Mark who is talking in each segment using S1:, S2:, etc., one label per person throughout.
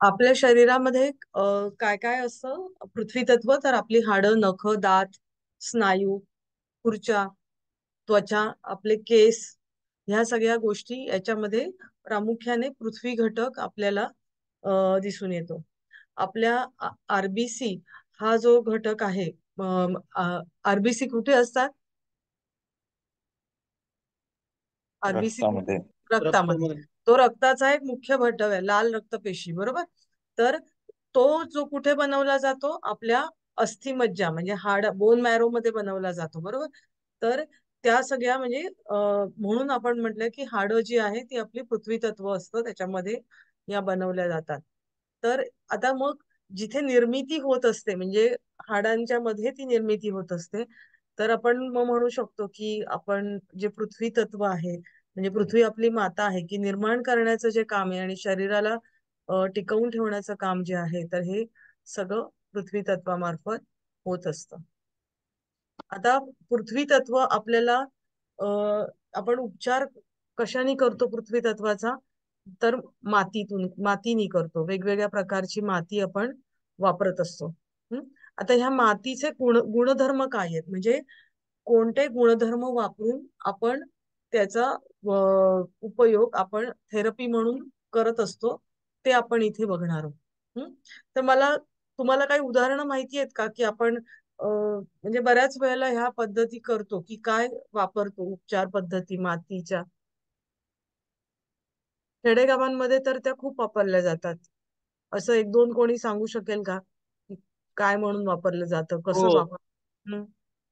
S1: आपल्या शरीरामध्ये काय काय असतं? पृथ्वी तत्व तर आपली हाडं, नख, दात, स्नायू, खुर्च्या, त्वचा, आपले केस, ह्या सगळ्या गोष्टी याच्यामध्ये प्रामुख्याने पृथ्वी घटक आपल्याला दिसून येतो. आपल्या आरबीसी हा जो घटक आहे, आरबीसी कुठे असतात? आरबीसी
S2: रक्तामध्ये.
S1: रक्तामध्ये.
S3: रक्तामध्ये.
S1: तो रक्ताचा एक मुख्य घटक आहे, लाल रक्तपेशी, बरोबर. तर तो जो कुठे बनवला जातो? आपल्या अस्थिमज्जा म्हणजे बोन मॅरो मध्ये बनवला जातो, बरोबर. तर त्या सगळ्या म्हणजे म्हणून आपण म्हटलं की हाडं जी आहे ती आपली पृथ्वी तत्व असतं, त्याच्यामध्ये या बनवल्या जातात. तर आता मग जिथे निर्मिती होत असते म्हणजे हाडांच्या मध्ये ती निर्मिती होत असते, तर आपण मग म्हणू शकतो की आपण जे पृथ्वी तत्व आहे म्हणजे पृथ्वी आपली माता आहे की निर्माण करण्याचं जे काम आहे आणि शरीराला टिकवून ठेवण्याचं काम जे आहे, तर हे सगळं पृथ्वी तत्वामार्फत होत असतं. आता पृथ्वी तत्व आपल्याला आपण उपचार कशाने करतो पृथ्वी तत्वाचा? तर मातीने करतो. वेगवेगळ्या प्रकारची माती आपण वापरत असतो. हम्म. आता ह्या मातीचे गुणधर्म काय आहेत? म्हणजे कोणते गुणधर्म वापरून आपण त्याचा उपयोग आपण थेरपी म्हणून करत असतो, ते आपण इथे बघणार आहोत. हम्म. तर तुम्हाला काही उदाहरणं माहिती आहेत का की आपण म्हणजे बऱ्याच वेळेला ह्या पद्धती करतो की काय वापरतो उपचार पद्धती मातीच्या? खेडेगावांमध्ये तर त्या खूप वापरल्या जातात. असं एक दोन कोणी सांगू शकेल का की काय म्हणून वापरलं जातं,
S3: हो.
S1: कसं वापर?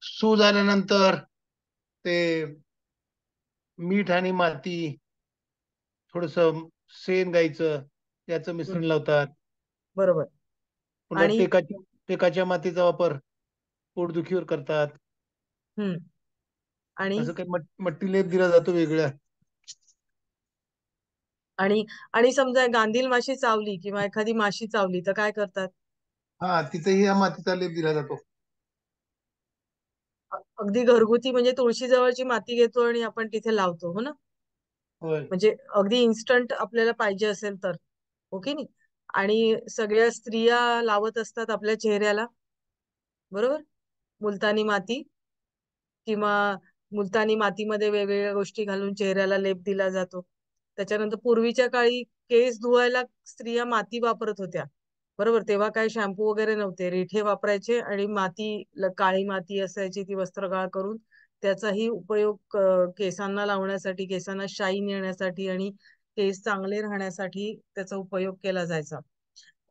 S3: सूज आल्यानंतर ते मीठ आणि माती, थोडस शेण गाईचं त्याचं मिश्रण लावतात.
S1: बरोबर.
S3: पुन्हा
S1: आणि
S3: टेकाच्या मातीचा वापर पोटदुखीवर करतात.
S1: हम्म. आणि
S3: असं काही मट्टी लेप दिला जातो वेगळ्या.
S1: आणि आणि समजा गांधील माशी चावली किंवा एखादी माशी चावली तर काय करतात?
S3: हा, तिथेही हा मातीचा लेप दिला जातो.
S1: अगदी घरगुती म्हणजे तुळशी जवळची माती घेतो आणि आपण तिथे लावतो, हो ना.
S3: होय.
S1: म्हणजे अगदी इन्स्टंट आपल्याला पाहिजे असेल तर, हो की नाही. आणि सगळ्या स्त्रिया लावत असतात आपल्या चेहऱ्याला, बरोबर. मुलतानी माती किंवा मुलतानी मातीमध्ये वेगवेगळ्या गोष्टी घालून चेहऱ्याला लेप दिला जातो. त्याच्यानंतर पूर्वीच्या काळी केस धुवायला स्त्रिया माती वापरत होत्या, बरोबर. तेव्हा काही शॅम्पू वगैरे नव्हते, रिठे वापरायचे आणि काळी माती असायची ती वस्त्रगाळ करून त्याचाही उपयोग केसांना लावण्यासाठी, केसांना शाईन येण्यासाठी आणि केस चांगले राहण्यासाठी त्याचा उपयोग केला जायचा.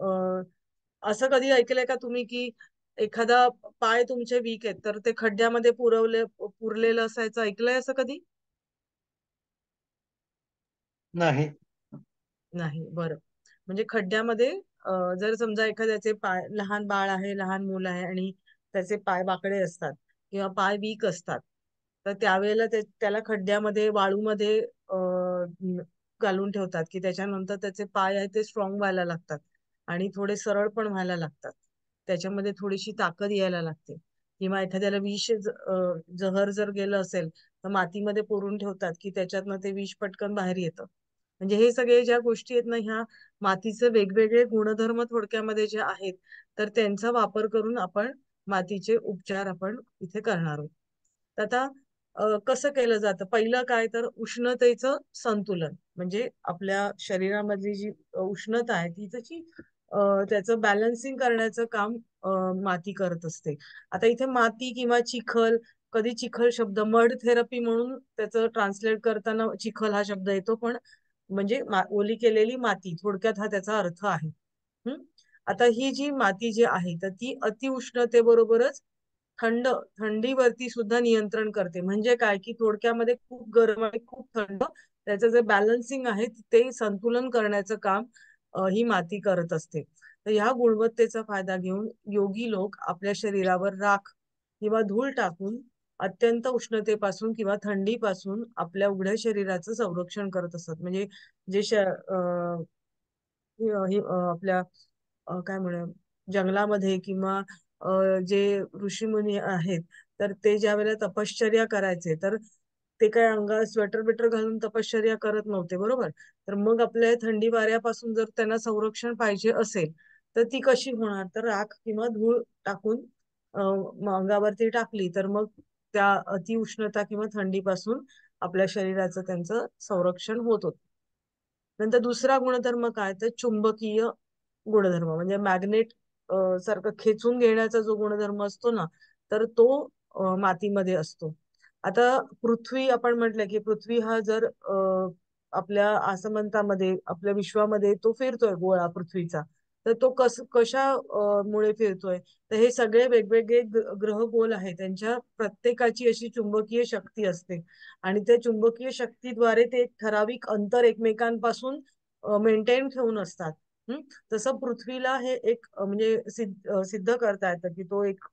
S1: अं असं कधी ऐकलंय का तुम्ही की एखादा पाय तुमचे वीक आहेत तर ते खड्ड्यामध्ये पुरलेलं असायचं, ऐकलंय असं कधी?
S3: नाही.
S1: नाही, बरं. म्हणजे खड्ड्यामध्ये जर समजा एखाद्याचे पाय, लहान बाळ आहे, लहान मूल आहे आणि त्याचे पाय वाकडे असतात किंवा पाय वीक असतात, तर त्यावेळेला त्याला खड्ड्यामध्ये वाळूमध्ये घालून ठेवतात की त्याच्यानंतर त्याचे पाय आहेत ते स्ट्रॉंग व्हायला लागतात आणि थोडे सरळ पण व्हायला लागतात. त्याच्यामध्ये थोडीशी ताकद यायला लागते. किंवा एखाद्याला जहर जर गेलं असेल तर मातीमध्ये पुरून ठेवतात की त्याच्यातनं ते विष पटकन बाहेर येतं. म्हणजे हे सगळे ज्या गोष्टी आहेत ना, ह्या मातीचे वेगवेगळे गुणधर्म थोडक्यामध्ये जे आहेत, तर त्यांचा वापर करून आपण मातीचे उपचार आपण इथे करणार आहोत. तर आता कसं केलं जातं? पहिलं काय तर उष्णतेचं संतुलन, म्हणजे आपल्या शरीरामधली जी उष्णता आहे ती त्याचं बॅलन्सिंग करण्याचं काम माती करत असते. आता इथे माती किंवा चिखल, कधी चिखल शब्द मड थेरपी म्हणून त्याचं ट्रान्सलेट करताना चिखल हा शब्द येतो, पण म्हणजे ओली केलेली माती, थोडक्यात हा त्याचा अर्थ आहे. हम्म. आता ही जी माती जी आहे तर ती अतिउष्णतेबरोबरच थंडीवरती सुद्धा नियंत्रण करते. म्हणजे काय की थोडक्यामध्ये खूप गरम आणि खूप थंड, त्याचं जे बॅलन्सिंग आहे ते संतुलन करण्याचं काम ही माती करत असते. तर ह्या गुणवत्तेचा फायदा घेऊन योगी लोक आपल्या शरीरावर राख किंवा धूळ टाकून अत्यंत उष्णतेपासून किंवा थंडीपासून आपल्या उघड्या शरीराचं संरक्षण करत असतात. म्हणजे जे आपल्या काय म्हणूया जंगलामध्ये किंवा जे ऋषीमुनी आहेत, तर ते ज्या वेळेला तपश्चर्या करायचे तर ते काय अंगात स्वेटर बिटर घालून तपश्चर्या करत नव्हते, बरोबर. तर मग आपल्या थंडी वाऱ्यापासून जर त्यांना संरक्षण पाहिजे असेल तर ती कशी होणार, तर राख किंवा धूळ टाकून अंगावरती टाकली तर मग त्या अतिउष्णता किंवा थंडीपासून आपल्या शरीराचं त्यांचं संरक्षण होत होतं. नंतर दुसरा गुणधर्म काय, तर चुंबकीय गुणधर्म म्हणजे मॅग्नेट सारखं खेचून घेण्याचा जो गुणधर्म असतो ना, तर तो मातीमध्ये असतो. आता पृथ्वी आपण म्हटलं की पृथ्वी हा जर आपल्या आसमंतामध्ये आपल्या विश्वामध्ये तो फिरतोय गोळा पृथ्वीचा, तर तो कशा मुळे फिरतोय, तर हे सगळे वेगवेगळे ग्रह गोल आहेत, त्यांच्या प्रत्येकाची अशी चुंबकीय शक्ती असते आणि त्या चुंबकीय शक्तीद्वारे ते एक ठराविक अंतर एकमेकांपासून मेंटेन ठेवून असतात. हम्म. तसं पृथ्वीला हे एक म्हणजे सिद्ध करता येतं की तो एक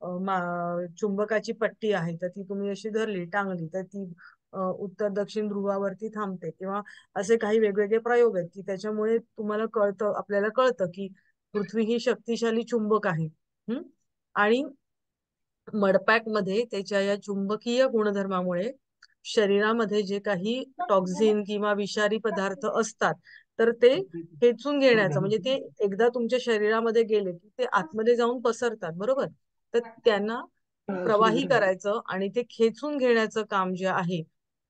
S1: अ, चुंबकाची पट्टी आहे, तर ती तुम्ही अशी धरली टांगली तर ती उत्तर दक्षिण ध्रुवावरती थांबते, किंवा असे काही वेगवेगळे प्रयोग आहेत की त्याच्यामुळे तुम्हाला कळतं, आपल्याला कळतं की पृथ्वी ही शक्तिशाली चुंबक आहे. हम्म. आणि मडपॅक मध्ये त्याच्या या चुंबकीय गुणधर्मामुळे शरीरामध्ये जे काही टॉक्झिन किंवा विषारी पदार्थ असतात तर ते खेचून घेण्याचं, म्हणजे ते एकदा तुमच्या शरीरामध्ये गेले की ते आतमध्ये जाऊन पसरतात, बरोबर. तर त्यांना प्रवाही करायचं आणि ते खेचून घेण्याचं काम जे आहे,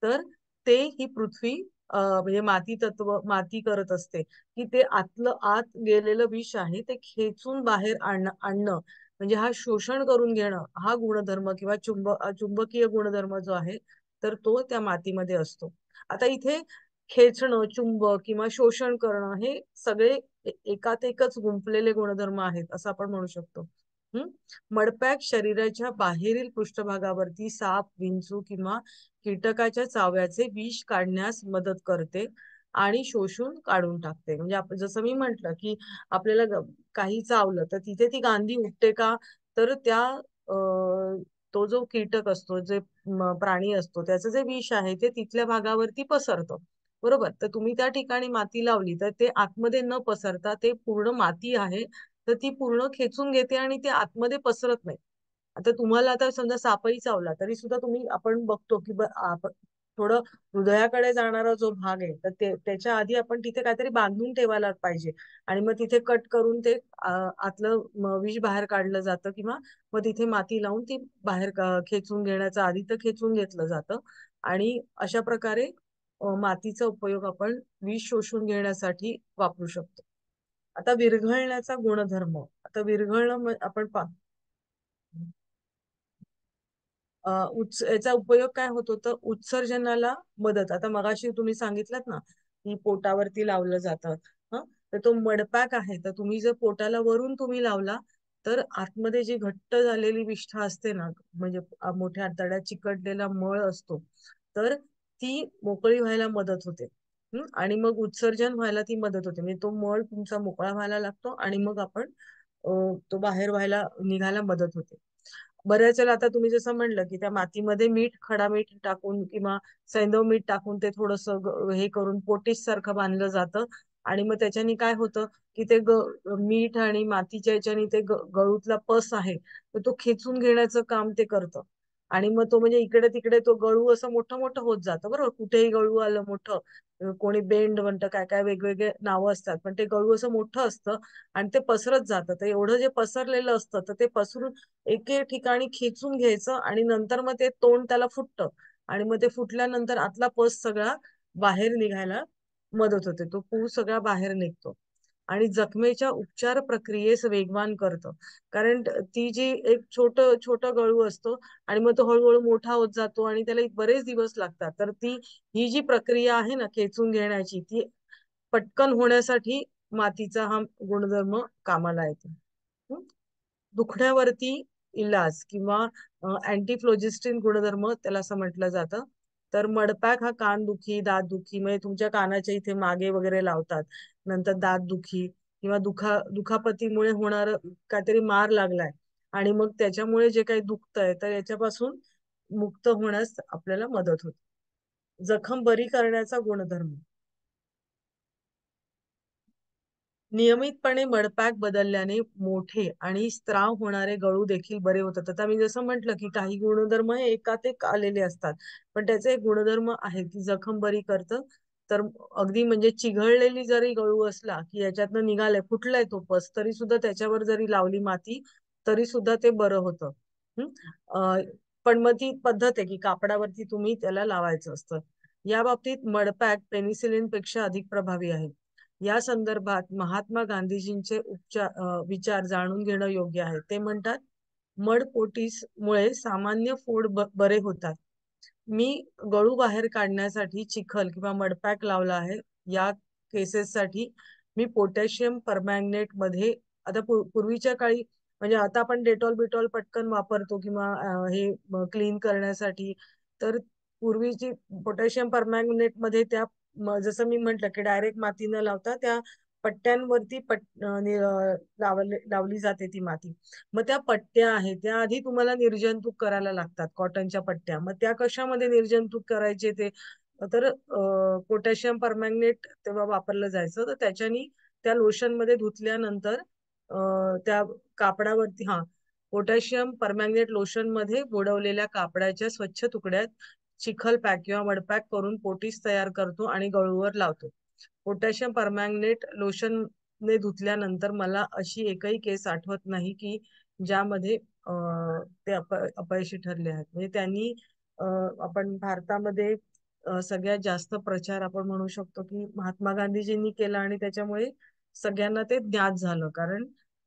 S1: तर ते ही पृथ्वी म्हणजे माती तत्व माती करत असते की ते आतलं आत गेलेलं विष आहे ते खेचून बाहेर आणणं म्हणजे हा शोषण करून घेणं हा गुणधर्म किंवा चुंबकीय गुणधर्म जो आहे तर तो त्या मातीमध्ये असतो. आता इथे खेचणं, चुंबक किंवा शोषण करणं हे सगळे एकात एकच गुंफलेले गुणधर्म आहेत असं आपण म्हणू शकतो. हम्म. मडपॅक शरीराच्या बाहेरील पृष्ठभागावरती साप, विंचू किंवा कीटकाच्या चाव्याचे विष काढण्यास मदत करते आणि शोषून काढून टाकते. म्हणजे आपण जसं मी म्हंटल की आपल्याला काही चावलं तर तिथे ती गांधी उठते का, तर त्या तो जो कीटक असतो, जे प्राणी असतो, त्याचं जे विष आहे ते तिथल्या भागावरती पसरतं, बरोबर. तर तुम्ही त्या ठिकाणी माती लावली तर ते आतमध्ये न पसरता ते पूर्ण माती आहे तर ती पूर्ण खेचून घेते आणि ते आतमध्ये पसरत नाही. आता तुम्हाला आता समजा सापही चावला तरी सुद्धा तुम्ही आपण बघतो की थोडं हृदयाकडे जाणारा जो भाग आहे तर त्याच्या आधी आपण तिथे काहीतरी बांधून ठेवायला पाहिजे आणि मग तिथे कट करून ते आतलं विष बाहेर काढलं जातं, किंवा मग तिथे माती लावून ती बाहेर खेचून घेण्याचं आधी तर खेचून घेतलं जातं. आणि अशा प्रकारे मातीचा उपयोग आपण विष शोषून घेण्यासाठी वापरू शकतो. आता विरघळण्याचा गुणधर्म, आता विरघळणं आपण याचा उपयोग काय होत होतं, उत्सर्जनाला मदत. आता मगाशी तुम्ही सांगितलं ना की पोटावरती लावलं जातं, हं. तर तो मडपॅक आहे, तर तुम्ही जर पोटाला वरून तुम्ही लावला तर आतमध्ये जी घट्ट झालेली विष्ठा असते ना, म्हणजे मोठ्या आतड्यात चिकटलेला मळ असतो, तर ती मोकळी व्हायला मदत होते. आणि मग उत्सर्जन व्हायला ती मदत होते, म्हणजे तो मळ तुमचा मोकळा व्हायला लागतो आणि मग आपण तो बाहेर व्हायला निघायला मदत होते. बऱ्याच वेळेला आता तुम्ही जसं म्हणलं की त्या मातीमध्ये मीठ, खडा मीठ टाकून किंवा सैंधव मीठ टाकून ते थोडस हे करून पोटीस सारखं बांधलं जातं आणि मग त्याच्याने काय होतं की ते मीठ आणि मातीच्या याच्याने ते गळूतला पस आहे तर तो खेचून घेण्याचं काम ते करतं. आणि मग तो म्हणजे इकडे तिकडे तो गळू असं मोठं मोठं होत जातं, बरोबर. कुठेही गळू आलं मोठं, कोणी बेंड म्हणतं, काय काय वेगवेगळे नावं असतात, पण ते गळू असं मोठं असतं आणि ते पसरत जातं. तर एवढं जे पसरलेलं असतं तर ते पसरून एके ठिकाणी खेचून घ्यायचं आणि नंतर मग ते तोंड त्याला फुटतं आणि मग ते फुटल्यानंतर आतला पस सगळा बाहेर निघायला मदत होते, तो पू सगळा बाहेर निघतो. आणि जखमेच्या उपचार प्रक्रियेस वेगवान करतं, कारण ती जी एक छोट छोट गळू असतो आणि मग तो हळूहळू मोठा होत जातो आणि त्याला बरेच दिवस लागतात, तर ही जी प्रक्रिया आहे ना खेचून घेण्याची, ती पटकन होण्यासाठी मातीचा हा गुणधर्म कामाला येतो. हं? दुखण्यावरती इलाज किंवा अँटीफ्लोजिस्टिन गुणधर्म त्याला असं म्हटलं जातं. तर मडपॅक हा कानदुखी, दातदुखी म्हणजे तुमच्या कानाच्या इथे मागे वगैरे लावतात, नंतर दातदुखी किंवा दुखापतीमुळे होणार काहीतरी मार लागलाय आणि मग त्याच्यामुळे जे काही दुखतंय तर याच्यापासून मुक्त होण्यास आपल्याला मदत होते. जखम बरी करण्याचा गुणधर्म, नियमितपणे मडपॅक बदलल्याने मोठे आणि स्त्राव होणारे गळू देखील बरे होतात. आता मी जसं म्हंटल की काही गुणधर्म हे एकात एक आलेले असतात, पण त्याचे एक गुणधर्म आहे की जखम बरी करतं. तर अगदी म्हणजे चिघळलेली जरी गळू असला की याच्यातनं निघालाय, फुटलाय तो पस, तरी सुद्धा त्याच्यावर जरी लावली माती तरी सुद्धा ते बरं होतं. हम्म. पण मग ती पद्धत आहे की कापडावरती तुम्ही त्याला लावायचं असतं. या बाबतीत मडपॅक पेनिसिलिन पेक्षा अधिक प्रभावी आहे. या संदर्भात महात्मा गांधीजींचे विचार जाणून घेणं योग्य आहे. ते म्हणतात, मडपोटीस मुळे सामान्य फोड बरे होतात. मी गळू बाहेर काढण्यासाठी चिखल किंवा मडपॅक लावला आहे. या केसेस साठी मी पोटॅशियम परमॅंगनेट मध्ये, आता पूर्वीच्या काळी म्हणजे आता आपण डेटॉल बिटॉल पटकन वापरतो किंवा हे क्लीन करण्यासाठी, तर पूर्वीची पोटॅशियम परमॅंगनेट मध्ये त्या जसं मी म्हंटल की डायरेक्ट माती न लावता त्या पट्ट्यांवरती लावली जाते ती माती. मग त्या पट्ट्या आहेत त्या आधी तुम्हाला निर्जंतुक करायला लागतात, कॉटनच्या पट्ट्या. मग त्या कशामध्ये निर्जंतुक करायचे ते, तर पोटॅशियम परमॅंगनेट तेव्हा वापरलं जायचं. तर त्याच्यानी त्या लोशन मध्ये धुतल्यानंतर त्या कापडावरती पोटॅशियम परमॅंगनेट लोशन मध्ये बुडवलेल्या कापडाच्या स्वच्छ तुकड्यात चिखल पॅक किंवा मडपॅक करून पोटीस तयार करतो आणि गळूवर लावतो. पोटॅशियम परमॅंगनेट लोशन ने धुतल्यानंतर मला अशी एकही केस आठवत नाही की ज्यामध्ये ते अपयशी ठरले आहेत. म्हणजे त्यांनी आपण भारतामध्ये सगळ्यात जास्त प्रचार आपण म्हणू शकतो की महात्मा गांधीजींनी केला आणि त्याच्यामुळे सगळ्यांना ते ज्ञात झालं. कारण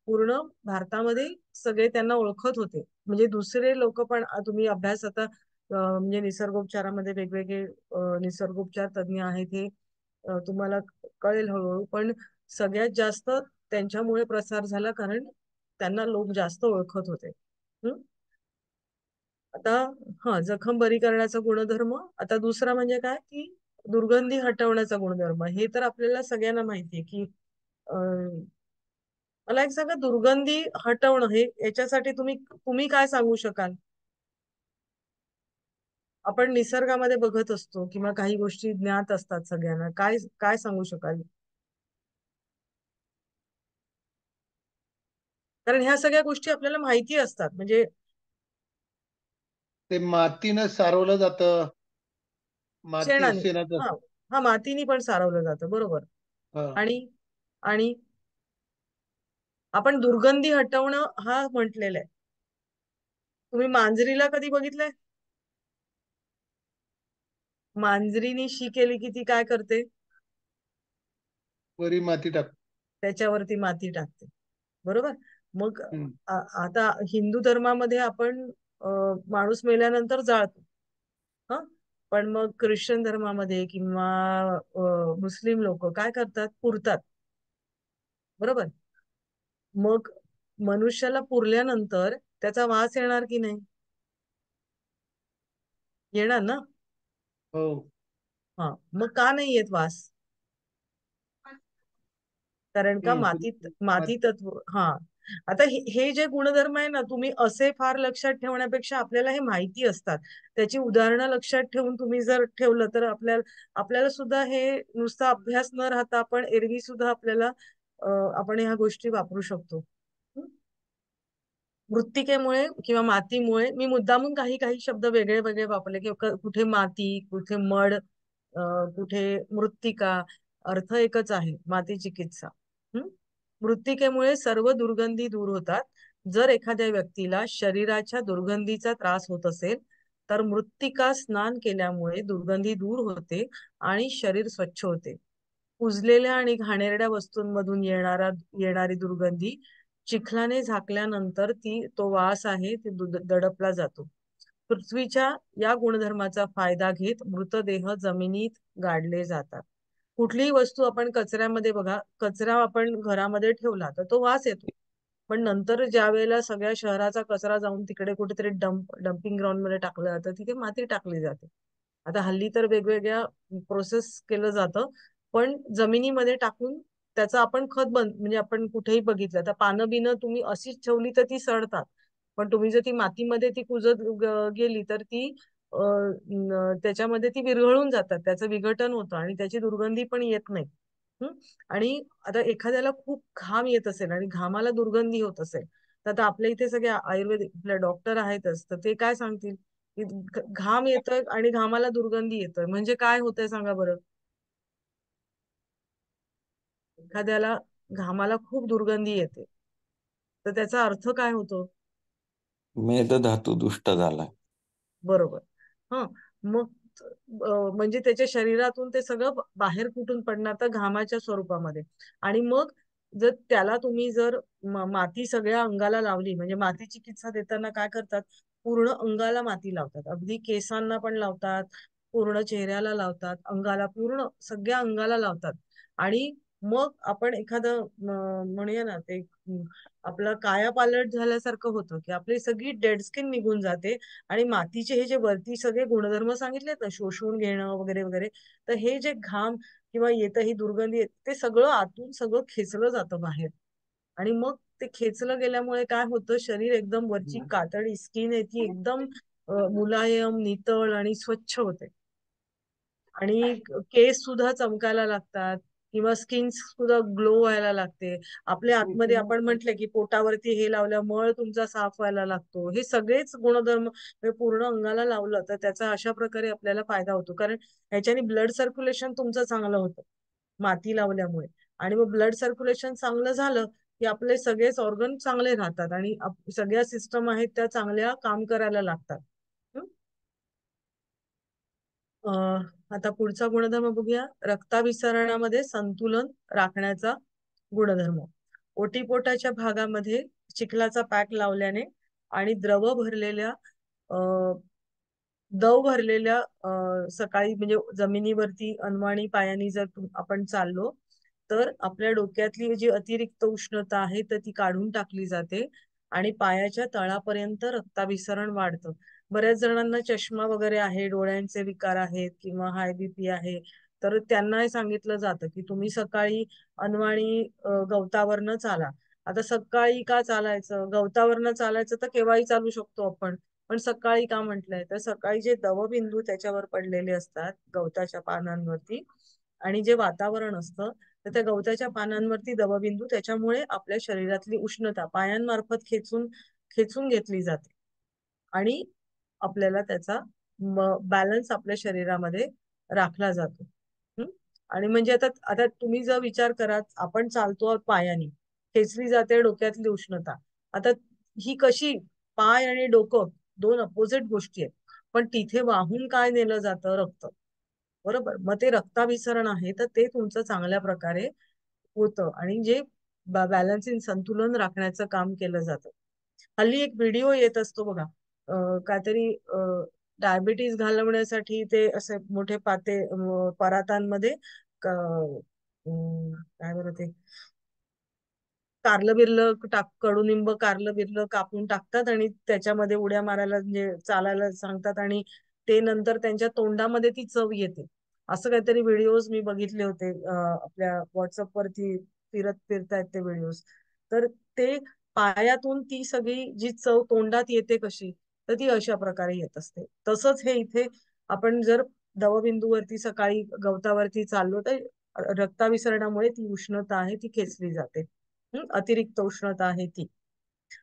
S1: पूर्ण भारतामध्ये सगळे त्यांना ओळखत होते. म्हणजे दुसरे लोक पण तुम्ही अभ्यास आता म्हणजे निसर्गोपचारामध्ये वेगवेगळे निसर्गोपचार तज्ञ आहेत, हे तुम्हाला कळेल हळूहळू. पण सगळ्यात जास्त त्यांच्यामुळे प्रसार झाला, कारण त्यांना लोक जास्त ओळखत होते. आता जखम बरी करण्याचा गुणधर्म. आता दुसरा म्हणजे काय की दुर्गंधी हटवण्याचा गुणधर्म. हे तर आपल्याला सगळ्यांना माहितीये की मला एक सांगा, दुर्गंधी हटवणं हे याच्यासाठी तुम्ही तुम्ही काय सांगू शकाल? आपण निसर्गामध्ये बघत असतो किंवा काही गोष्टी ज्ञात असतात सगळ्यांना, काय काय सांगू शकाल? कारण ह्या सगळ्या गोष्टी आपल्याला माहिती असतात. म्हणजे
S3: ते मातीनं सारवलं जातं. माती
S1: शेणाने.
S3: शेणाचं.
S1: हा हा मातीने पण सारवलं जातं, बरोबर.
S3: हा.
S1: आणि आणि आपण दुर्गंधी हटवणं हा म्हटलेलं आहे. तुम्ही मांजरीला कधी बघितलंय? मांजरीनी शी केली की ती काय करते?
S3: वरी माती टाक.
S1: त्याच्यावरती माती टाकते, बरोबर. मग
S3: हम्म.
S1: आता हिंदू धर्मामध्ये आपण माणूस मेल्यानंतर जाळतो. हा पण मग ख्रिश्चन धर्मामध्ये किंवा मुस्लिम लोक काय करतात? पुरतात, बरोबर. मग मनुष्याला पुरल्यानंतर त्याचा वास येणार की नाही? येणार ना.
S3: हो.
S1: मग का नाही येत वास? कारण का मातीत माती
S3: माती.
S1: तत्व. आता हे जे गुणधर्म आहे ना, तुम्ही असे फार लक्षात ठेवण्यापेक्षा आपल्याला हे माहिती असतात. त्याची उदाहरणं लक्षात ठेवून तुम्ही जर ठेवलं तर आपल्याला आपल्याला सुद्धा हे नुसता अभ्यास न राहता आपण एरवी सुद्धा आपल्याला आपण ह्या गोष्टी वापरू शकतो. मृत्तिकेमुळे किंवा मातीमुळे मी मुद्दामून काही काही शब्द वेगळे वेगळे वापरले की कुठे माती, कुठे मड, कुठे मृत्तिका. अर्थ एकच आहे, माती चिकित्सा. मृत्तिकेमुळे सर्व दुर्गंधी दूर होतात. जर एखाद्या व्यक्तीला शरीराच्या दुर्गंधीचा त्रास होत असेल तर मृत्तिका स्नान केल्यामुळे दुर्गंधी दूर होते आणि शरीर स्वच्छ होते. कुजलेल्या आणि घाणेरड्या वस्तूंमधून येणारी दुर्गंधी चिखलाने झाकल्यानंतर तो वास आहे ते दडपला जातो. पृथ्वीच्या या गुणधर्माचा फायदा घेत मृतदेह जमिनीत गाडले जातात. कुठलीही वस्तू आपण कचऱ्यामध्ये बघा, कचरा आपण घरामध्ये ठेवला तर तो वास येतो. पण नंतर ज्या वेळेला सगळ्या शहराचा कचरा जाऊन तिकडे कुठेतरी डम्पिंग ग्राउंड मध्ये टाकलं जातं, तिथे माती टाकली जाते. आता हल्ली तर वेगवेगळ्या प्रोसेस केलं जातं, पण जमिनीमध्ये टाकून त्याचं आपण खत म्हणजे आपण कुठेही बघितलं तर पानं बिनं तुम्ही अशीच ठेवली तर ती सडतात. पण तुम्ही जर ती मातीमध्ये ती कुजत गेली तर ती त्याच्यामध्ये ती विरघळून जातात, त्याचं विघटन होतं आणि त्याची दुर्गंधी पण येत नाही. हं? आणि आता एखाद्याला खूप घाम येत असेल आणि घामाला दुर्गंधी होत असेल, तर आता आपल्या इथे सगळे आयुर्वेदिक आपले डॉक्टर आहेतच, तर ते काय सांगतील की घाम येतोय आणि घामाला दुर्गंधी येतोय म्हणजे काय होतंय सांगा बरं. एखाद्याला घामाला खूप दुर्गंधी येते, तर त्याचा अर्थ काय होतो.
S2: मेदधातू दुष्ट झालाय.
S1: बरोबर. हं. मग म्हणजे त्याच्या शरीरातून ते सगळं बाहेर कुठून पडणार, तर घामाच्या स्वरूपामध्ये. आणि मग जर त्याला तुम्ही जर माती सगळ्या अंगाला लावली, म्हणजे माती चिकित्सा देताना काय करतात, पूर्ण अंगाला माती लावतात, अगदी केसांना पण लावतात, पूर्ण चेहऱ्याला लावतात, अंगाला पूर्ण सगळ्या अंगाला लावतात. आणि मग आपण एखादं म्हणूया ना ते आपलं कायापालट झाल्यासारखं होतं, की आपली सगळी डेड स्किन निघून जाते आणि मातीचे हे जे वरती सगळे गुणधर्म सांगितलेत ना, शोषून घेणं वगैरे वगैरे, तर हे जे घाम किंवा येतं ही दुर्गंधी ते सगळं आतून सगळं खेचलं जातं बाहेर. आणि मग ते खेचलं गेल्यामुळे काय होतं, शरीर एकदम वरची कातडी स्किन आहे ती एकदम मुलायम, नितळ आणि स्वच्छ होते. आणि केस सुद्धा चमकायला लागतात किंवा स्किन सुद्धा ग्लो व्हायला लागते. आपल्या आतमध्ये आपण म्हटलं की पोटावरती हे लावलं मळ तुमचा साफ व्हायला लागतो. हे सगळेच गुणधर्म पूर्ण अंगाला लावलं तर त्याचा अशा प्रकारे आपल्याला फायदा होतो. कारण ह्याच्याने ब्लड सर्क्युलेशन तुमचं चांगलं होतं माती लावल्यामुळे. आणि मग ब्लड सर्क्युलेशन चांगलं झालं की आपले सगळेच ऑर्गन चांगले राहतात आणि सगळ्या सिस्टम आहेत त्या चांगल्या काम करायला लागतात. आता पुढचा गुणधर्म बघूया, रक्ताभिसरणामध्ये संतुलन राखण्याचा गुणधर्म. ओटीपोटाच्या भागामध्ये चिखलाचा पॅक लावल्याने आणि दव भरलेल्या सकाळी म्हणजे जमिनीवरती अनवाणी पायानी जर आपण चाललो तर आपल्या डोक्यातली जी अतिरिक्त उष्णता आहे तर ती काढून टाकली जाते आणि पायाच्या तळापर्यंत रक्ताभिसरण वाढतं. बऱ्याच जणांना चष्मा वगैरे आहे, डोळ्यांचे विकार आहेत किंवा हाय बीपी आहे, तर त्यांना हे सांगितलं जातं की तुम्ही सकाळी अनवाणी गवतावरनं चाला. आता सकाळी का चालायचं, गवतावरनं चालायचं तर केव्हाही चालू शकतो आपण, पण सकाळी का म्हटलंय, तर सकाळी जे दवबिंदू त्याच्यावर पडलेले असतात गवताच्या पानांवरती आणि जे वातावरण असतं, तर त्या गवताच्या पानांवरती दवबिंदू त्याच्यामुळे आपल्या शरीरातली उष्णता पायांमार्फत खेचून खेचून घेतली जाते आणि आपल्याला त्याचा बॅलन्स आपल्या शरीरामध्ये राखला जातो. हम्म? आणि म्हणजे आता आता तुम्ही जर विचार करा, आपण चालतो आहोत पायानी, खेचली जाते डोक्यातली उष्णता. आता ही कशी, पाय आणि डोकं दोन अपोजिट गोष्टी आहेत, पण तिथे वाहून काय नेलं जातं, रक्त. बरोबर, मग ते रक्ताभिसरण आहे तर ते तुमचं चांगल्या प्रकारे होतं आणि जे बॅलन्सिंग संतुलन राखण्याचं काम केलं जातं. हल्ली एक व्हिडिओ येत असतो बघा, काहीतरी डायबिटीज घालवण्यासाठी ते असे मोठे परातांमध्ये काय बरं ते कारलं बिरलं कडुनिंब कारलं बिरलं कापून टाकतात आणि त्याच्यामध्ये उड्या मारायला म्हणजे चालायला सांगतात आणि ते नंतर त्यांच्या तोंडामध्ये ती चव येते. असं काहीतरी व्हिडिओज मी बघितले होते, आपल्या व्हॉट्सअप वरती फिरतायत ते व्हिडिओज. तर ते पायातून ती सगळी जी चव तोंडात येते कशी, तर ती अशा प्रकारे येत असते. तसंच हे इथे आपण जर दवबिंदूवरती सकाळी गवतावरती चाललो तर रक्ताभिसरणामुळे ती उष्णता आहे ती खेचली जाते. अतिरिक्त उष्णता आहे ती.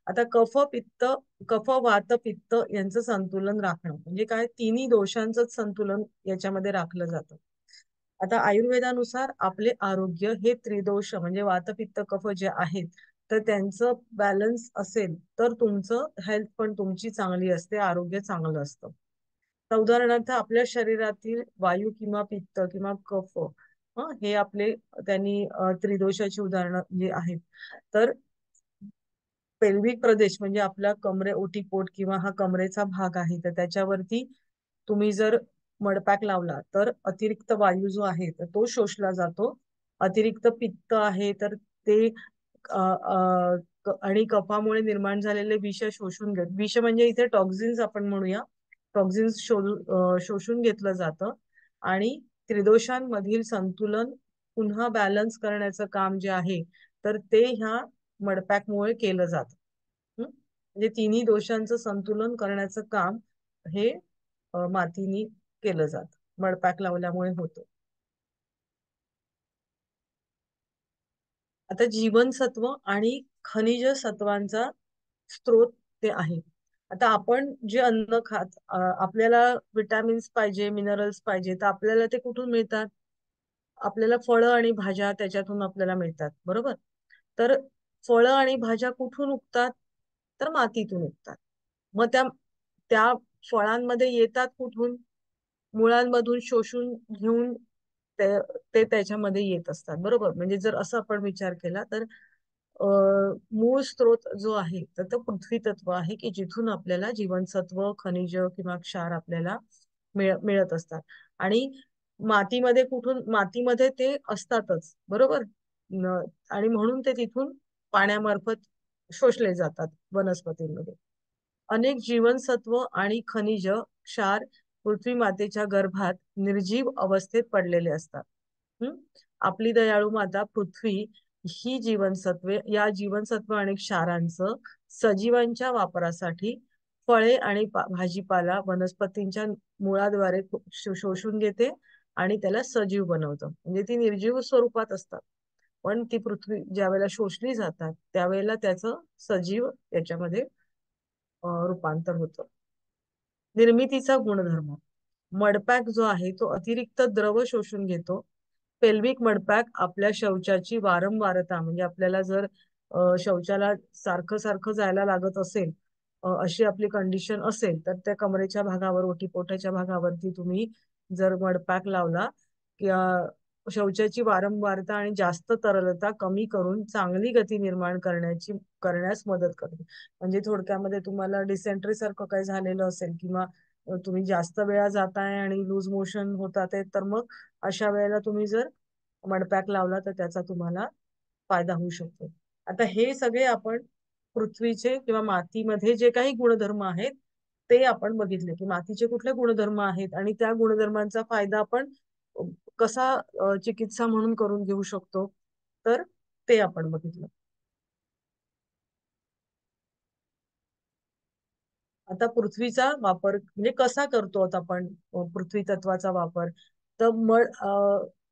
S1: आता कफ वात पित्त यांचं संतुलन राखणं म्हणजे काय, तिन्ही दोषांचं संतुलन याच्यामध्ये राखलं जातं. आता आयुर्वेदानुसार आपले आरोग्य हे त्रिदोष म्हणजे वात पित्त कफ जे आहेत तर त्यांचं बॅलन्स असेल तर तुमचं हेल्थ पण तुमची चांगली असते, आरोग्य चांगलं असतं. तर उदाहरणार्थ आपल्या शरीरातील वायू किंवा पित्त किंवा कफ, हे आपले त्यांनी त्रिदोषाची उदाहरणं जे आहेत. तर पेल्विक प्रदेश म्हणजे आपला ओटीपोट किंवा हा कमरेचा भाग आहे, तर त्याच्यावरती तुम्ही जर मडपॅक लावला तर अतिरिक्त वायू जो आहे तर तो शोषला जातो. अतिरिक्त पित्त आहे तर ते आणि कफामुळे निर्माण झालेले विष शोषून घेत, विष म्हणजे इथे टॉक्झिन्स आपण म्हणूया, टॉक्झिन्स शोषून घेतलं जातं आणि त्रिदोषांमधील संतुलन पुन्हा बॅलन्स करण्याचं काम जे आहे तर ते ह्या मडपॅकमुळे केलं जातं. म्हणजे तिन्ही दोषांचं संतुलन करण्याचं काम हे मातीनी केलं जातं, मडपॅक लावल्यामुळे होतं. आता जीवनसत्व आणि खनिज सत्वांचा स्रोत ते आहे. आता आपण जे अन्न खात आपल्याला विटॅमिन्स पाहिजे, मिनरल्स पाहिजे, तर आपल्याला ते कुठून मिळतात? आपल्याला फळं आणि भाज्या त्याच्यातून आपल्याला मिळतात, बरोबर? तर फळं आणि भाज्या कुठून उगतात? तर मातीतून उगतात. मग त्या त्या फळांमध्ये येतात कुठून? मुळांमधून शोषून घेऊन ते ते त्याच्यामध्ये येत असतात, बरोबर? म्हणजे जर असं आपण विचार केला तर मूळ स्रोत जो आहे तर तो पृथ्वी तत्व आहे, की जिथून आपल्याला जीवनसत्व, खनिज किंवा क्षार आपल्याला मिळत असतात. आणि मातीमध्ये ते असतातच, बरोबर? न- आणि म्हणून ते तिथून पाण्यामार्फत शोषले जातात वनस्पतींमध्ये. अनेक जीवनसत्व आणि खनिज क्षार पृथ्वी मातेच्या गर्भात निर्जीव अवस्थेत पडलेले असतात. हम्म आपली दयाळू माता पृथ्वी ही या जीवनसत्व आणि क्षारांचं सजीवांच्या वापरासाठी फळे आणि भाजीपाला वनस्पतींच्या मुळाद्वारे शोषून घेते आणि त्याला सजीव बनवतं. म्हणजे ती निर्जीव स्वरूपात असतात, पण ती पृथ्वी ज्या वेळेला शोषली जातात त्यावेळेला त्याचं सजीव याच्यामध्ये रूपांतर होतं. निर्मितीचा गुणधर्म. मडपॅक जो आहे तो अतिरिक्त द्रव शोषून घेतो. पेल्विक मडपॅक आपल्या शौचाची वारंवारता, म्हणजे आपल्याला जर शौचाला सारखं सारखं जायला लागत असेल, अशी आपली कंडिशन असेल, तर त्या कमरेच्या भागावर, ओटीपोटाच्या भागावरती तुम्ही जर मडपॅक लावला, किंवा शौचाची वारंवारता आणि जास्त तरलता कमी करून चांगली गती निर्माण करण्यास मदत करते. म्हणजे थोडक्यामध्ये तुम्हाला डिसेंट्री सारखं काही झालेलं असेल, किंवा तुम्ही जास्त वेळा जाताय आणि लूज मोशन होतात आहे, तर मग अशा वेळेला तुम्ही जर मडपॅक लावला तर त्याचा तुम्हाला फायदा होऊ शकतो. आता हे सगळे आपण पृथ्वीचे किंवा मातीमध्ये जे काही गुणधर्म आहेत ते आपण बघितले, की मातीचे कुठले गुणधर्म आहेत आणि त्या गुणधर्मांचा फायदा आपण कसा चिकित्सा म्हणून करून घेऊ शकतो, तर ते आपण बघितलं. आता पृथ्वीचा वापर म्हणजे कसा करतो आता आपण पृथ्वी तत्वाचा वापर? तर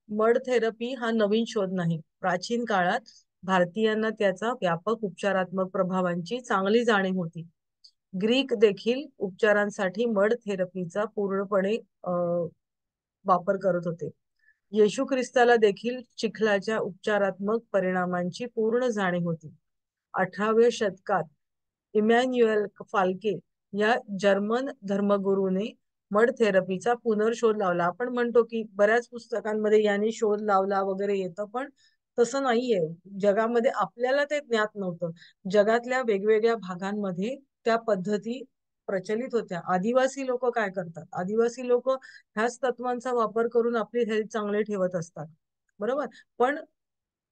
S1: मड थेरपी हा नवीन शोध नाही. प्राचीन काळात भारतीयांना त्याचा व्यापक उपचारात्मक प्रभावांची चांगली जाणीव होती. ग्रीक देखील उपचारांसाठी मड थेरपीचा पूर्णपणे वापर करत होते. येशू ख्रिस्ताला देखील चिखलाच्या उपचारात्मक परिणामांची पूर्ण जाणीव होती. 18व्या शतकात इमॅन्युएल फाल्के या जर्मन धर्मगुरूने मड थेरपीचा पुनर्शोध लावला. आपण म्हणतो की बऱ्याच पुस्तकांमध्ये यांनी शोध लावला वगैरे येतं, पण तसं नाहीये. जगामध्ये आपल्याला ते ज्ञात नव्हतं. जगातल्या वेगवेगळ्या भागांमध्ये त्या पद्धती प्रचलित होत्या. आदिवासी लोक काय करतात? आदिवासी लोक ह्याच तत्वांचा वापर करून आपली हेल्थ चांगले ठेवत असतात, बरोबर? पण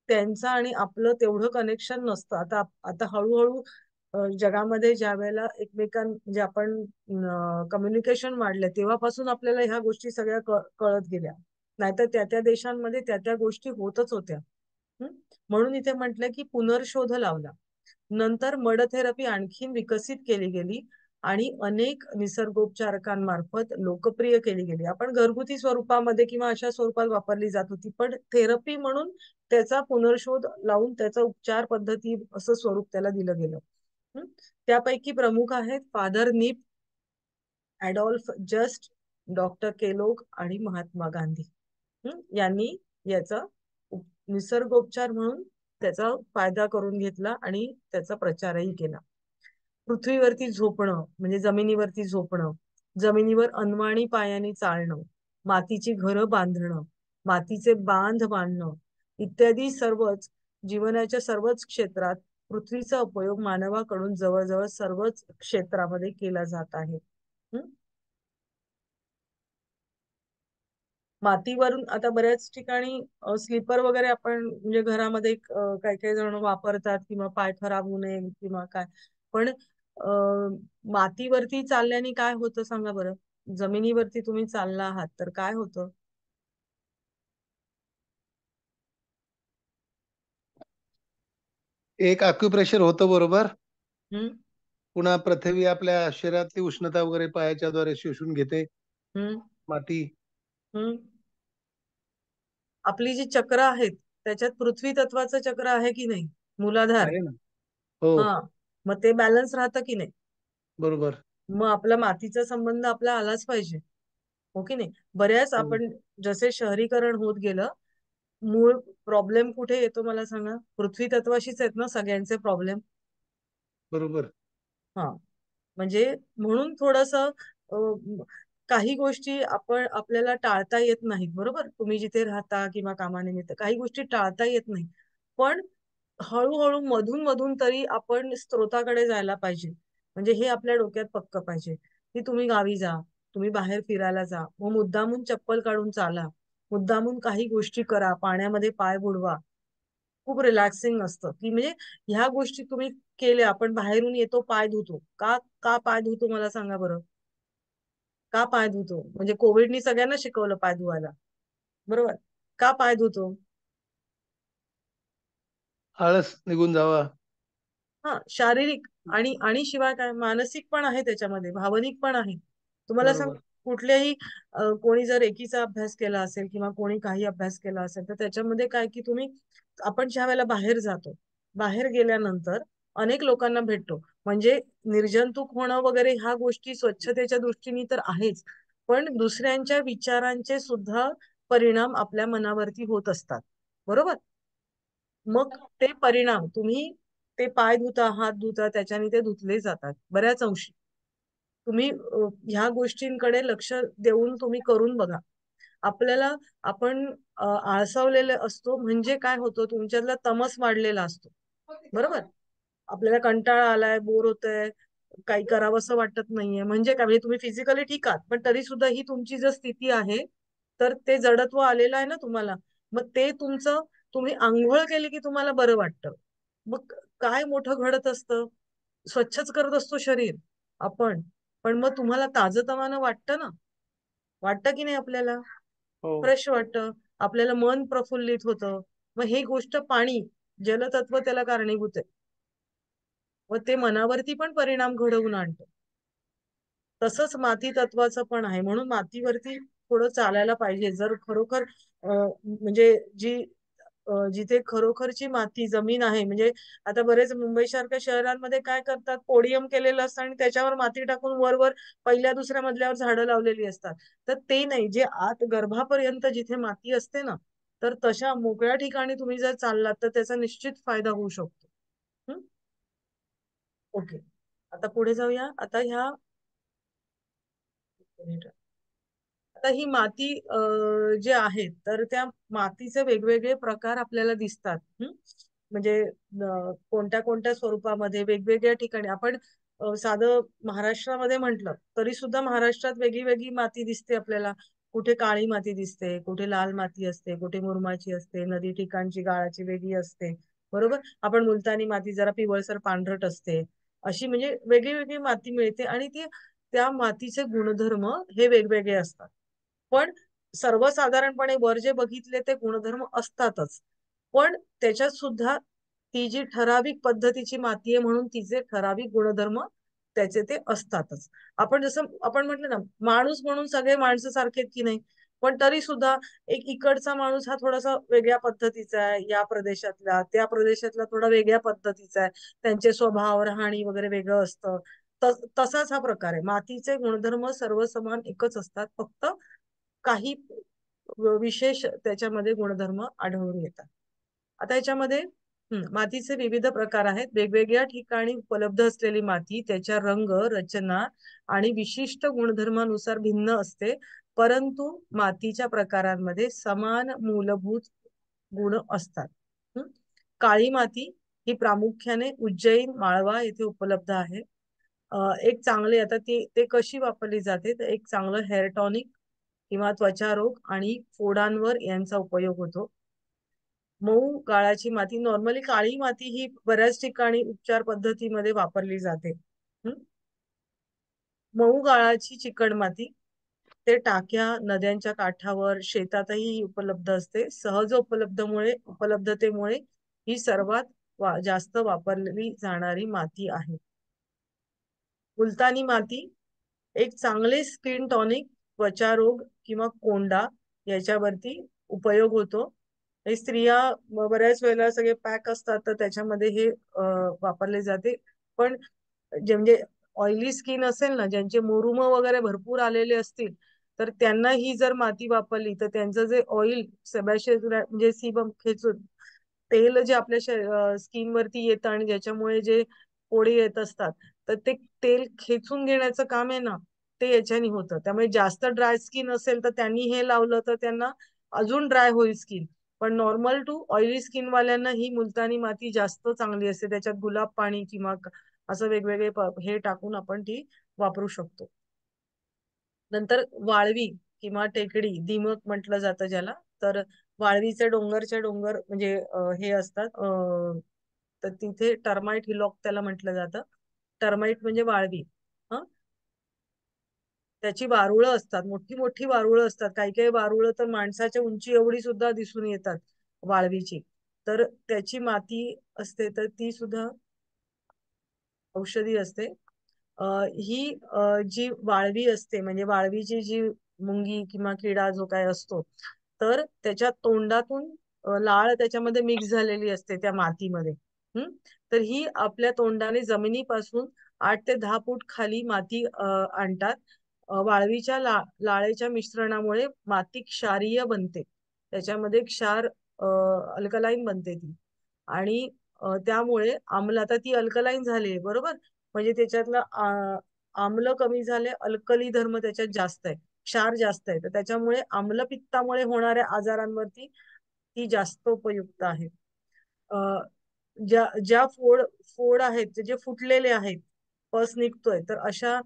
S1: त्यांचं आणि आपलं तेवढं कनेक्शन नसतं. आता आता हळूहळू जगामध्ये ज्या वेळेला म्हणजे आपण कम्युनिकेशन वाढलं, तेव्हापासून आपल्याला ह्या गोष्टी सगळ्या कळत गेल्या. नाहीतर त्या त्या देशांमध्ये त्या त्या गोष्टी होतच होत्या. म्हणून इथे म्हटलं की पुनर्शोध लावला. नंतर मड थेरपी आणखीन विकसित केली गेली आणि अनेक निसर्गोपचारकांमार्फत लोकप्रिय केली गेली. आपण घरगुती स्वरूपामध्ये किंवा अशा स्वरूपात वापरली जात होती, पण थेरपी म्हणून त्याचा पुनर्शोध लावून त्याचा उपचार पद्धती असं स्वरूप त्याला दिलं गेलं. त्यापैकी प्रमुख आहेत फादर निप, ॲडॉल्फ जस्ट, डॉक्टर केलोग आणि महात्मा गांधी. यांनी याचा निसर्गोपचार म्हणून त्याचा फायदा करून घेतला आणि त्याचा प्रचारही केला. पृथ्वीवरती झोपणं म्हणजे जमिनीवरती झोपणं, जमिनीवर अनवाणी पायाने चालणं, मातीची घरं बांधणं, मातीचे बांध बांधणं इत्यादी जीवनाच्या सर्वच क्षेत्रात पृथ्वीचा उपयोग मानवाकडून जवळजवळ सर्वच क्षेत्रामध्ये केला जात आहे. मातीवरून आता बऱ्याच ठिकाणी स्लीपर वगैरे आपण म्हणजे घरामध्ये काही काही जण वापरतात, किंवा पाय खराब होऊ नये किंवा काय. पण मातीवरती चालल्याने काय होतं सांगा बरं? जमिनीवरती तुम्ही चालला आहात तर काय होतं?
S3: एक अक्युप्रेशर होतं, बरोबर.
S1: हम्म
S3: पुन्हा पृथ्वी आपल्या शरीरातली उष्णता वगैरे पायाच्या द्वारे शोषून घेते
S1: हम्म
S3: माती.
S1: हम्म आपली जी चक्र आहेत त्याच्यात पृथ्वी तत्वाचं चक्र आहे की नाही, मूलाधार.
S3: आहे ना. हो,
S1: हा, मग ते बॅलन्स राहतं की नाही.
S3: बरोबर.
S1: मग आपला मातीचा संबंध आपला आलाच पाहिजे, हो की नाही. बऱ्याच
S3: हो,
S1: आपण जसे शहरीकरण होत गेलं, मूळ प्रॉब्लेम कुठे येतो मला सांगा, पृथ्वी तत्वाशीच आहेत ना सगळ्यांचे प्रॉब्लेम.
S3: बरोबर.
S1: हा, म्हणजे म्हणून थोडस काही गोष्टी आपल्याला टाळता येत नाहीत, बरोबर. तुम्ही जिथे राहता किंवा कामानिमित्त काही गोष्टी टाळता येत नाही, पण हळूहळू मधून मधून तरी आपण स्त्रोताकडे जायला पाहिजे. म्हणजे हे आपल्या डोक्यात पक्क पाहिजे की तुम्ही गावी जा, तुम्ही बाहेर फिरायला जा, मग मुद्दामून चप्पल काढून चाला, मुद्दामून काही गोष्टी करा, पाण्यामध्ये पाय बुडवा. खूप रिलॅक्सिंग असतं की म्हणजे ह्या गोष्टी तुम्ही केल्या. आपण बाहेरून येतो, पाय धुतो का, का पाय धुतो मला सांगा बरं. का पाय धुतो, म्हणजे कोविडनी सगळ्यांना शिकवलं पाय धुवायला, बरोबर. का पाय धुतो?
S3: आळस निघून जावा.
S1: हा, शारीरिक आणि आणि शिवाय काय, मानसिक पण आहे त्याच्यामध्ये, भावनिक पण आहे. तुम्हाला सांग,
S3: बरोबर.
S1: कुठल्याही कोणी जर एकीचा अभ्यास केला असेल किंवा कोणी काही अभ्यास केला असेल, तर त्याच्यामध्ये काय की तुम्ही, आपण ज्या वेळेला बाहेर जातो, बाहेर गेल्यानंतर अनेक लोकांना भेटतो. म्हणजे निर्जंतुक होणं वगैरे ह्या गोष्टी स्वच्छतेच्या दृष्टीने तर आहेच, पण दुसऱ्यांच्या विचारांचे सुद्धा परिणाम आपल्या मनावरती होत असतात, बरोबर. मग ते परिणाम तुम्ही, ते पाय धुता, हात धुता, त्याच्याने ते धुतले जातात बऱ्याच अंशी. तुम्ही ह्या गोष्टींकडे लक्ष देऊन तुम्ही करून बघा. आपल्याला, आपण आळसावलेले असतो म्हणजे काय होतं, तुमच्यातला तमस वाढलेला असतो, बरोबर. आपल्याला कंटाळा आलाय, बोर होतंय, काही करावंसं वाटत नाहीये, म्हणजे काय, म्हणजे तुम्ही फिजिकली ठीक आहात पण तरी सुद्धा ही तुमची जर स्थिती आहे, तर ते जडत्व आलेलं आहे ना तुम्हाला. मग ते तुमचं, तुम्ही आंघोळ केली की तुम्हाला बरं वाटतं. मग काय मोठं घडत असतं, स्वच्छच करत असतो शरीर आपण, पण मग तुम्हाला ताजंतवानं वाटतं ना, वाटतं की नाही आपल्याला,
S3: हो,
S1: फ्रेश वाटतं, आपल्याला मन प्रफुल्लित होतं. मग हे गोष्ट पाणी, जलतत्व त्याला कारणीभूत आहे. व ते मनावरती पण परिणाम घडवून आणतं. तसंच माती तत्वाचं पण आहे, म्हणून मातीवरती थोडं चालायला पाहिजे. जर खरोखर म्हणजे जिथे खरोखरची माती जमीन आहे, म्हणजे आता बरेच मुंबई सारख्या शहरांमध्ये काय करतात, पोडियम केलेलं असतं आणि त्याच्यावर माती टाकून वर पहिल्या दुसऱ्या मजल्यावर झाडं लावलेली असतात. तर ते नाही, जे आत गर्भापर्यंत जिथे माती असते ना, तर तशा मोकळ्या ठिकाणी तुम्ही जर चाललात तर त्याचा निश्चित फायदा होऊ शकतो. ओके, आता पुढे जाऊया. आता ह्या, आता ही माती जे आहेत, तर त्या मातीचे वेगवेगळे प्रकार आपल्याला दिसतात. म्हणजे कोणत्या कोणत्या स्वरूपामध्ये वेगवेगळ्या ठिकाणी आपण साधं महाराष्ट्रामध्ये म्हटलं तरी सुद्धा महाराष्ट्रात वेगळी वेगळी माती दिसते आपल्याला. कुठे काळी माती दिसते, कुठे लाल माती असते, कुठे मुरमाची असते, नदी ठिकाणची गाळाची वेगळी असते, बरोबर. आपण मुलतानी माती जरा पिवळसर पांढरट असते, अशी म्हणजे वेगळी वेगळी माती मिळते आणि ती, त्या मातीचे गुणधर्म हे वेगवेगळे असतात. पण सर्वसाधारणपणे वर जे बघितले ते गुणधर्म असतातच, पण त्याच्यात सुद्धा ती जी ठराविक पद्धतीची माती आहे म्हणून तिचे ठराविक गुणधर्म त्याचे ते असतातच. आपण जसं आपण म्हटलं ना, माणूस म्हणून सगळे माणसं सारखेत की नाही, पण तरी सुद्धा एक इकडचा माणूस हा थोडासा वेगळ्या पद्धतीचा आहे, या प्रदेशातला त्या प्रदेशातला थोडा वेगळ्या पद्धतीचा आहे, त्यांचे स्वभाव राहणी वगैरे वेगळं असतं. तसाच हा प्रकार आहे. मातीचे गुणधर्म सर्व समान एकच असतात, फक्त काही विशेष त्याच्यामध्ये गुणधर्म आढळून येतात. आता याच्यामध्ये मातीचे विविध प्रकार आहेत. वेगवेगळ्या ठिकाणी उपलब्ध असलेली माती त्याच्या रंग, रचना आणि विशिष्ट गुणधर्मानुसार भिन्न असते, परंतु मातीच्या प्रकारांमध्ये समान मूलभूत गुण असतात. काळी माती ही प्रामुख्याने उज्जैन, माळवा येथे उपलब्ध आहे. एक चांगले, आता ते कशी वापरली जाते, तर एक चांगलं हेअर टॉनिक किंवा त्वचा रोग आणि फोडांवर यांचा उपयोग होतो. मऊ गाळाची माती, नॉर्मली काळी माती ही बऱ्याच ठिकाणी उपचार पद्धतीमध्ये वापरली जाते. मऊ गाळाची चिकण माती, ते टाक्या, नद्यांच्या काठावर, शेतातही उपलब्ध असते. सहज उपलब्धतेमुळे ही सर्वात जास्त वापरली जाणारी माती आहे. मुलतानी माती एक चांगले स्किन टॉनिक, त्वचा रोग किंवा कोंडा याच्यावरती उपयोग होतो. हे स्त्रिया बऱ्याच वेळेला सगळे पॅक असतात तर त्याच्यामध्ये हे वापरले जाते. पण जे म्हणजे ऑइली स्किन असेल ना, ज्यांचे मुरुम वगैरे भरपूर आलेले असतील, तर त्यांना ही जर माती वापरली तर त्यांचं जे ऑइल सेबॅशियस म्हणजे सीबम खेचून तेल जे आपल्या स्किन वरती येतं आणि ज्याच्यामुळे जे फोडे येत असतात, तर ते तेल खेचून घेण्याचं काम आहे ना, ते याच्याने होतं. त्यामुळे जास्त ड्राय स्किन असेल तर त्यांनी हे लावलं तर त्यांना अजून ड्राय होईल स्किन. पण नॉर्मल टू ऑइली स्किन वाल्यांना ही मुलतानी माती जास्त चांगली असते. त्याच्यात गुलाब पाणी किंवा असं वेगवेगळे हे टाकून आपण ती वापरू शकतो. नंतर वाळवी किंवा टेकडी दिमक म्हटलं जातं ज्याला. तर वाळवीचे डोंगरच्या डोंगर म्हणजे हे असतात, तर तिथे टर्माइट हिलॉक त्याला म्हटलं जातं. टर्माइट म्हणजे वाळवी. हं त्याची वारुळं असतात, मोठी मोठी वारुळं असतात. काही काही वारुळं तर माणसाच्या उंची एवढी सुद्धा दिसून येतात वाळवीची. तर त्याची माती असते तर ती सुद्धा औषधी असते. अ, ही जी वाळवी असते म्हणजे वाळवीची जी मुंगी किंवा किडा जो काय असतो, तर त्याच्या तोंडातून लाळ त्याच्यामध्ये मिक्स झालेली असते त्या मातीमध्ये. हम्म तर ही आपल्या तोंडाने जमिनीपासून 8 ते 10 फूट खाली माती आणतात. वाळवीच्या लाळेच्या मिश्रणामुळे माती क्षारीय बनते. त्याच्यामध्ये क्षार अल्कलाईन बनते ती. आणि त्यामुळे आम्ल, आता ती अल्कलाईन झाली बरोबर, म्हणजे त्याच्यातलं आम्ल कमी झाले, अल्कली धर्म त्याच्यात जास्त आहे, क्षार जास्त आहे, तर त्याच्यामुळे आम्लपित्तामुळे होणाऱ्या आजारांवरती ती जास्त उपयुक्त आहे. अ, ज्या ज्या फोड फोड आहेत जे फुटलेले आहेत, पस निघतोय, तर अशा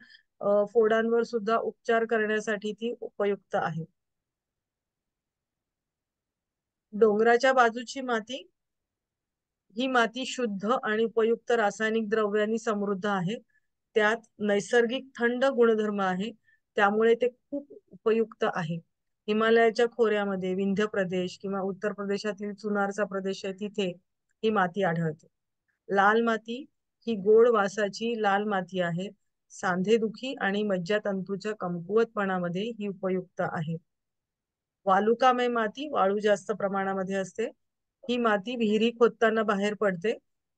S1: फोडांवर सुद्धा उपचार करण्यासाठी ती उपयुक्त आहे. डोंगराच्या बाजूची माती, ही माती शुद्ध आणि उपयुक्त रासायनिक द्रव्यांनी समृद्ध आहे. त्यात नैसर्गिक थंड गुणधर्म आहे, त्यामुळे ते खूप उपयुक्त आहे. हिमालयाच्या खोऱ्यामध्ये विंध्य प्रदेश किंवा उत्तर प्रदेशातील चुनारचा प्रदेश आहे, तिथे ही माती आढळते. लाल माती ही गोड वासाची लाल माती आहे. सांधेदुखी आणि मज्जातंतूच्या कमकुवतपणामध्ये ही उपयुक्त आहे. वालुकामय माती, वाळू जास्त प्रमाणामध्ये असते. ही माती विहिरी खोदताना बाहेर पडते.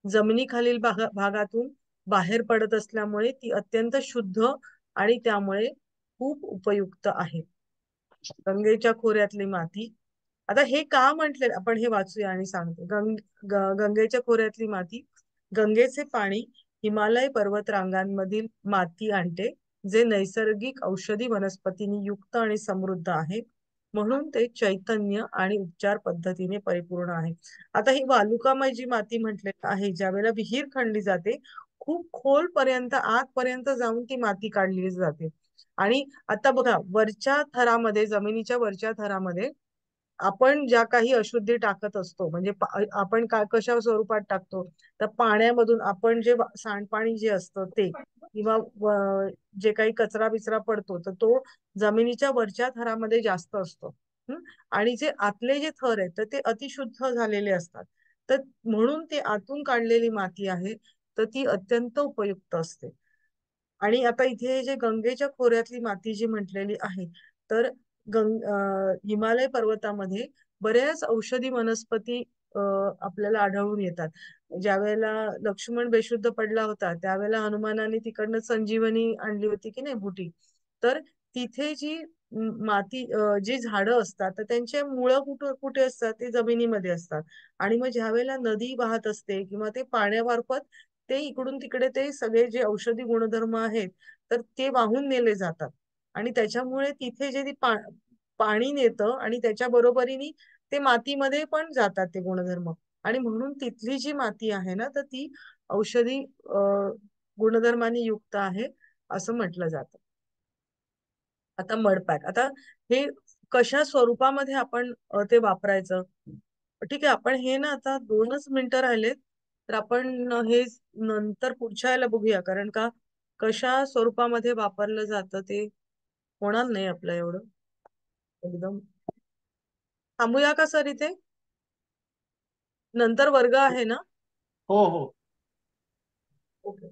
S1: जमिनीखालील भागातून बाहेर पडत असल्यामुळे ती अत्यंत शुद्ध आणि त्यामुळे खूप उपयुक्त आहे. गंगेच्या खोऱ्यातली माती, आता हे का म्हटले आपण हे वाचूया आणि सांगतो. गंगेच्या खोऱ्यातली माती, गंगेचे पाणी हिमालय पर्वत रांगांमधील माती आणते, जे नैसर्गिक औषधी वनस्पतींनी युक्त आणि समृद्ध आहे, म्हणून ते चैतन्य आणि उपचार पद्धतीने परिपूर्ण आहे. आता ही वालुकामय जी माती म्हटले आहे, ज्या वेळेला विहीर खणली जाते, खूप खोल पर्यंत आतपर्यंत जाऊन ती माती काढली जाते. आणि आता बघा, वरच्या थरामध्ये, जमिनीच्या वरच्या थरामध्ये आपण ज्या काही अशुद्धी टाकत असतो, म्हणजे आपण कशा स्वरूपात टाकतो, तर पाण्यामधून आपण जे सांडपाणी जे असतं ते, किंवा जे काही कचरा बिचरा पडतो, तर तो जमिनीच्या वरच्या थरामध्ये जास्त असतो. आणि जे आतले जे थर आहेत तर ते अतिशुद्ध झालेले असतात. तर म्हणून ते आतून काढलेली माती आहे, तर ती अत्यंत उपयुक्त असते. आणि आता इथे जे गंगेच्या खोऱ्यातली माती जी म्हटलेली आहे, तर हिमालय पर्वतामध्ये बऱ्याच औषधी वनस्पती आपल्याला आढळून येतात. ज्या वेळेला लक्ष्मण बेशुद्ध पडला होता, त्यावेळेला हनुमानाने तिकडनं संजीवनी आणली होती की नाही, बुटी. तर तिथे जी माती, जी झाडं असतात, तर त्यांचे मुळं कुठे कुठे असतात, ते जमिनीमध्ये असतात. आणि मग ज्या वेळेला नदी वाहत असते किंवा ते पाण्यामार्फत ते इकडून तिकडे ते सगळे जे औषधी गुणधर्म आहेत, तर ते वाहून नेले जातात. आणि त्याच्यामुळे तिथे जे पाणी नेतं आणि त्याच्या बरोबरीने ते मातीमध्ये पण जातात ते गुणधर्म. आणि म्हणून तिथली जी माती आहे ना, तर ती औषधी गुणधर्माने युक्त आहे, असं म्हटलं जातं. आता मडपॅक, आता हे कशा स्वरूपामध्ये आपण ते वापरायचं. ठीक आहे, आपण हे ना आता 2च मिनिटं राहिलेत, तर आपण हे नंतर पुढच्या याला बघूया, कारण का कशा स्वरूपामध्ये वापरलं जातं ते होणार नाही आपलं एवढं एकदम. थांबूया का सर इथे? नंतर वर्ग आहे ना?
S3: हो हो.
S1: ओके.